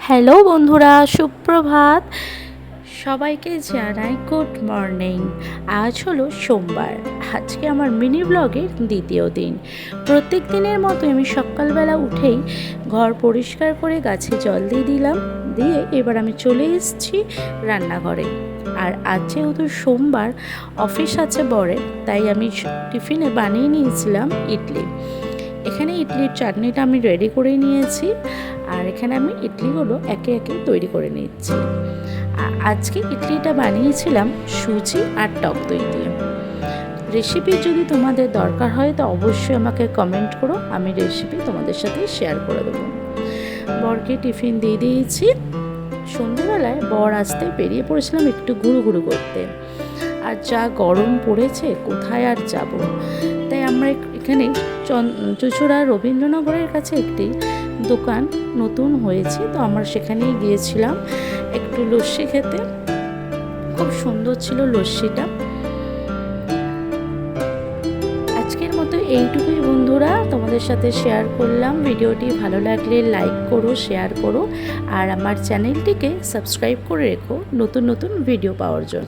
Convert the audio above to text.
Hello বন্ধুরা, সুপ্রভাত। সবাইকে জানাই গুড মর্নিং। আজ হলো সোমবার। আজকে আমার মিনি ব্লগের দ্বিতীয় দিন। প্রত্যেক দিনের মতো আমি সকালবেলা উঠেই ঘর পরিষ্কার করে গাছে জল দিয়ে দিলাম। দিয়ে এবার আমি চলে এসেছি রান্নাঘরে। আর আজ যেহেতু সোমবার, অফিস আছে বরের, তাই আমি টিফিনে বানিয়ে নিয়েছিলাম ইডলি। এখানে ইডলির চাটনিটা আমি রেডি করে নিয়েছি, আর এখানে আমি ইডলিগুলো একে একে তৈরি করে নিচ্ছি। আজকে ইডলিটা বানিয়েছিলাম সুজি আর টক দই দিয়ে। রেসিপি যদি তোমাদের দরকার হয় তো অবশ্যই আমাকে কমেন্ট করো, আমি রেসিপি তোমাদের সাথে শেয়ার করে দেবো। বরকে টিফিন দিয়ে দিয়েছি। সন্ধ্যেবেলায় বর আসতে বেরিয়ে পড়েছিলাম একটু ঘুরু করতে। আর যা গরম পড়েছে, কোথায় আর যাব। তাই আমরা এখানে চুঁচুড়া রবীন্দ্রনগরের কাছে একটি দোকান নতুন হয়েছে, তো আমরা সেখানেই গিয়েছিলাম একটু লস্যি খেতে। খুব সুন্দর ছিল লস্যিটা। আজকের মতো এইটুকুই বন্ধুরা, তোমাদের সাথে শেয়ার করলাম। ভিডিওটি ভালো লাগলে লাইক করো, শেয়ার করো, আর আমার চ্যানেলটিকে সাবস্ক্রাইব করে রেখো নতুন নতুন ভিডিও পাওয়ার জন্য।